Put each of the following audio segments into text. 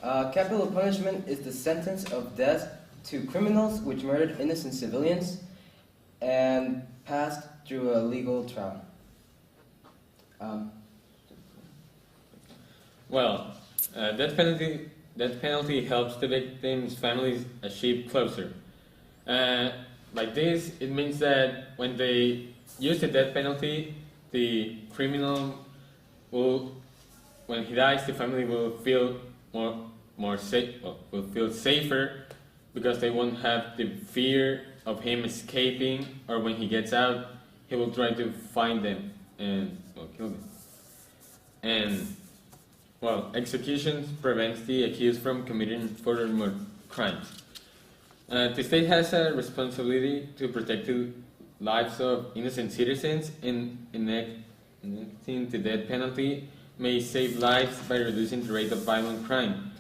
Capital punishment is the sentence of death to criminals which murdered innocent civilians and passed through a legal trial. Well, death penalty helps the victims' families achieve closure. By this, it means that when they use the death penalty, the criminal will, when he dies, the family will feel more safe, will feel safer because they won't have the fear of him escaping, or when he gets out, he will try to find them and kill them. And execution prevents the accused from committing further crimes. The state has a responsibility to protect the lives of innocent citizens, and enacting the death penalty may save lives by reducing the rate of violent crime.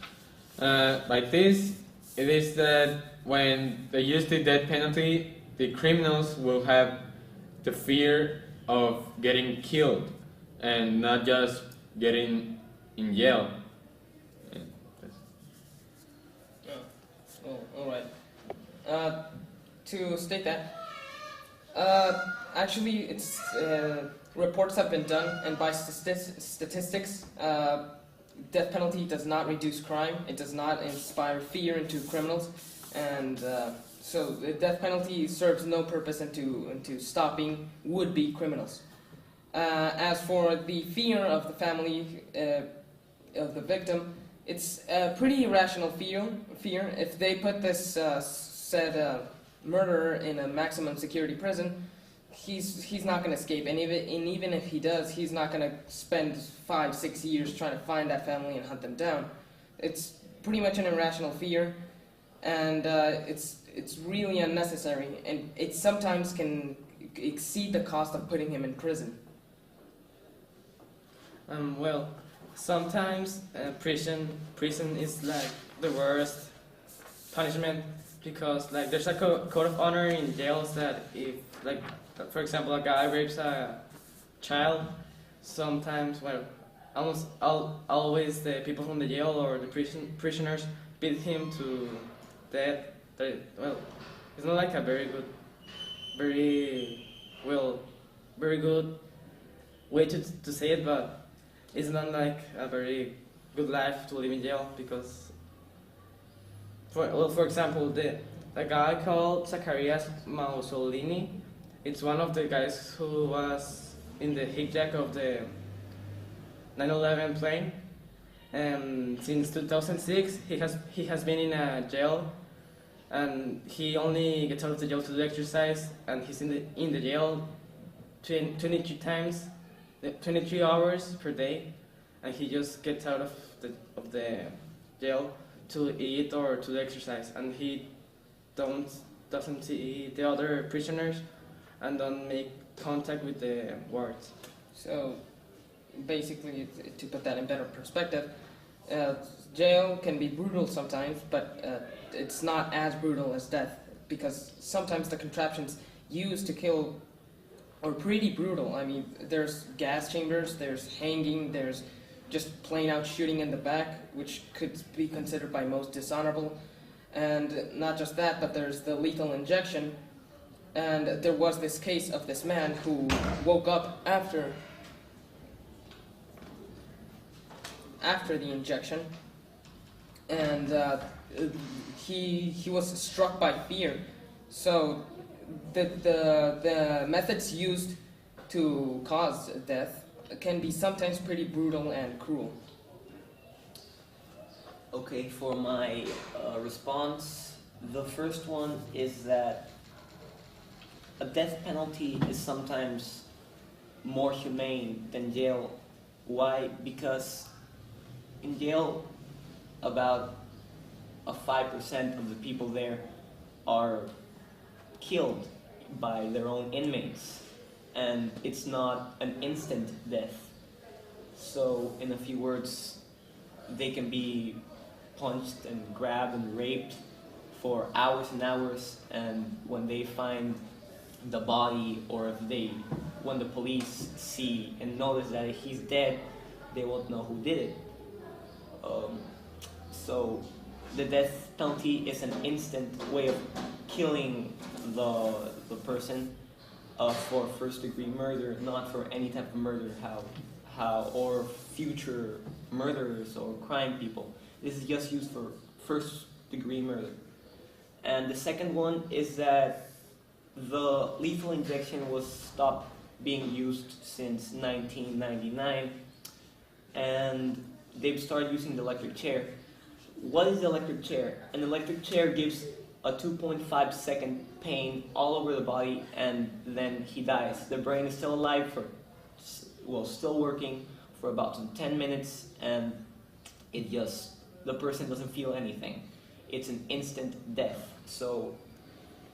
By this, it is that when they use the death penalty, the criminals will have the fear of getting killed and not just getting in jail. All right. To state that, actually, it's reports have been done, and by statistics, death penalty does not reduce crime. It does not inspire fear into criminals, and so the death penalty serves no purpose into stopping would-be criminals. As for the fear of the family of the victim, it's a pretty irrational fear. If they put this said murderer in a maximum security prison, he's not going to escape, and even if he does, he's not going to spend 5-6 years trying to find that family and hunt them down. It's pretty much an irrational fear, and it's really unnecessary, and it sometimes can exceed the cost of putting him in prison. Well, sometimes prison is like the worst punishment, because like there's a code of honor in jails that if, like, for example, a guy rapes a child, sometimes, well, almost always the people from the jail or the prisoners beat him to death. Well, it's not like a very good way to say it, but it's not like a very good life to live in jail, because for example, the guy called Zacharias Mussolini, it's one of the guys who was in the hijack of the 9/11 plane, and since 2006 he has been in a jail, and he only gets out of the jail to do exercise, and he's in the jail 23 hours per day, and he just gets out of the jail to eat or to exercise, and he doesn't see the other prisoners and don't make contact with the wards. So basically, to put that in better perspective, jail can be brutal sometimes, but it's not as brutal as death, because sometimes the contraptions used to kill are pretty brutal. I mean, there's gas chambers, there's hanging, there's just plain out shooting in the back, which could be considered by most dishonorable. And not just that, but there's the lethal injection. And there was this case of this man who woke up after the injection, and he was struck by fear. So the methods used to cause death can be sometimes pretty brutal and cruel. Okay, for my response, the first one is that a death penalty is sometimes more humane than jail. Why? Because in jail, about 5% of the people there are killed by their own inmates, and it's not an instant death. So, in a few words, they can be punched and grabbed and raped for hours and hours, and when they find the body, or when the police see and notice that he's dead, they won't know who did it. So So the death penalty is an instant way of killing the person for first-degree murder, not for any type of murder, or future murderers or crime people. This is just used for first-degree murder. And the second one is that the lethal injection was stopped being used since 1999, and they've started using the electric chair. What is the electric chair? An electric chair gives a 2.5 second pain all over the body, and then he dies. The brain is still alive still working for about 10 minutes, and the person doesn't feel anything. It's an instant death, so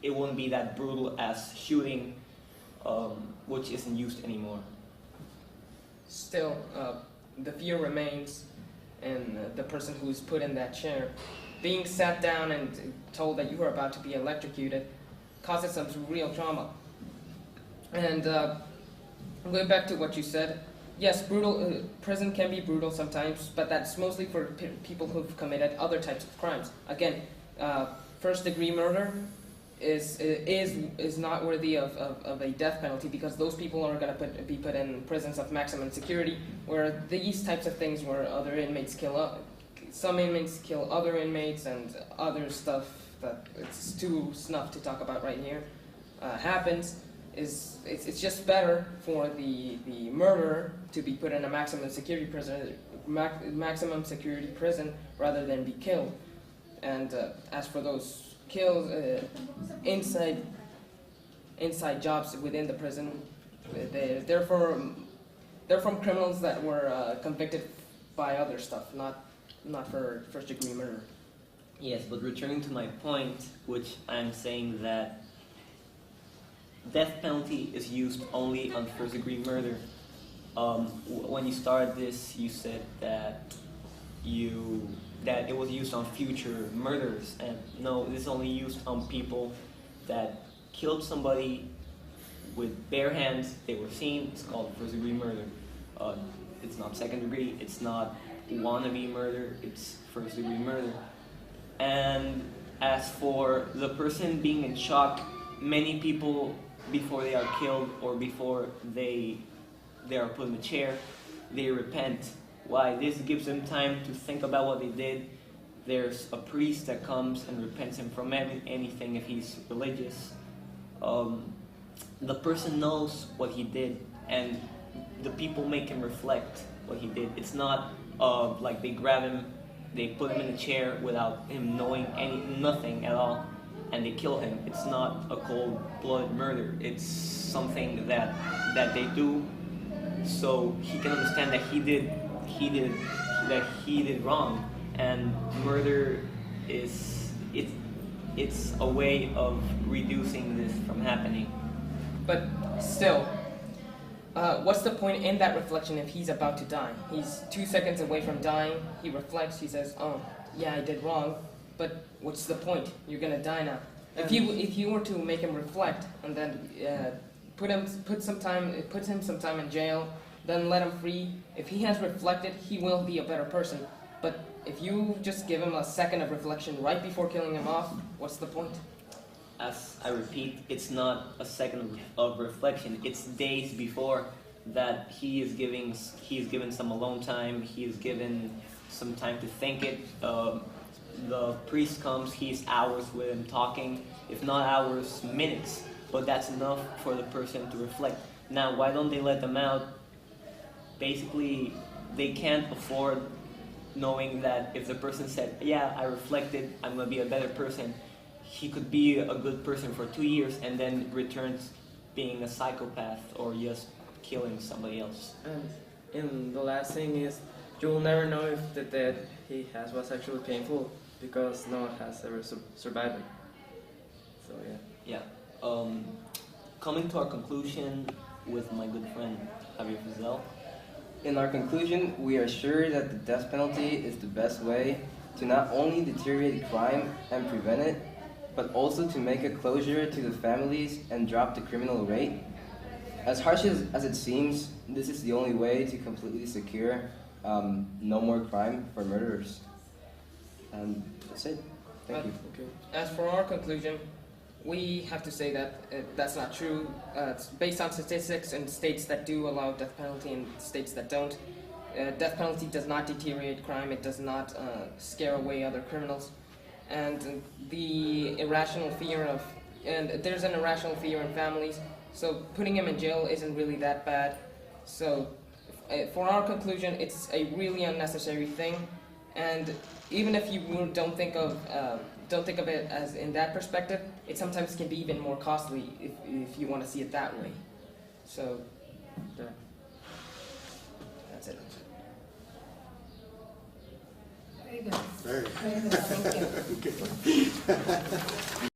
it won't be that brutal as shooting, which isn't used anymore. Still, the fear remains, and the person who's put in that chair, being sat down and told that you are about to be electrocuted, causes some real trauma. And going back to what you said, yes, prison can be brutal sometimes, but that's mostly for people who've committed other types of crimes. Again, first-degree murder is not worthy of a death penalty, because those people are going to be put in prisons of maximum security, where these types of things where other inmates some inmates kill other inmates, and other stuff that it's too snuff to talk about right here happens. It's just better for the murderer to be put in a maximum security prison rather than be killed. And as for those kills inside jobs within the prison, they're from criminals that were convicted by other stuff, not for first-degree murder. Yes, but returning to my point, which I'm saying that death penalty is used only on first-degree murder. When you started this, you said that it was used on future murders, and no, this is only used on people that killed somebody with bare hands. They were seen. It's called first-degree murder. It's not second-degree. It's not wannabe murder. It's first-degree murder. And as for the person being in shock, many people, before they are killed or before they are put in a chair, they repent. Why? This gives them time to think about what they did. There's a priest that comes and repents him from anything if he's religious. The person knows what he did, and the people make him reflect what he did. It's not like they grab him, they put him in a chair without him knowing nothing at all, and they kill him. It's not a cold-blooded murder. It's something that they do so he can understand that he did wrong. And murder it's a way of reducing this from happening. But still, what's the point in that reflection if he's about to die? He's 2 seconds away from dying. He reflects. He says, "Oh, yeah, I did wrong." But what's the point? You're gonna die now. If you were to make him reflect and then put him some time in jail, then let him free. If he has reflected, he will be a better person. But if you just give him a second of reflection right before killing him off, what's the point? As I repeat, it's not a second of reflection. It's days before that he is given some alone time. He is given some time to think it. The priest comes. He's hours with him talking, if not hours, minutes. But that's enough for the person to reflect. Now, why don't they let them out? Basically, they can't afford knowing that if the person said, "Yeah, I reflected, I'm going to be a better person," he could be a good person for 2 years and then returns being a psychopath or just killing somebody else. And the last thing is, you will never know if the death he has was actually painful, because no one has ever survived it. So yeah. Yeah. Coming to our conclusion with my good friend Javier Fizel. In our conclusion, we are sure that the death penalty is the best way to not only deteriorate crime and prevent it, but also to make a closure to the families and drop the criminal rate. As harsh as it seems, this is the only way to completely secure no more crime for murderers. And that's it. Thank you. Okay. As for our conclusion, we have to say that that's not true. It's based on statistics in states that do allow death penalty and states that don't. Death penalty does not deteriorate crime. It does not scare away other criminals. And the irrational fear of, and there's an irrational fear in families. So putting him in jail isn't really that bad. So for our conclusion, it's a really unnecessary thing. And even if you don't think of it as in that perspective, it sometimes can be even more costly if you want to see it that way. So Yeah. that's it. Very good. Very. Very good. Thank you. Okay.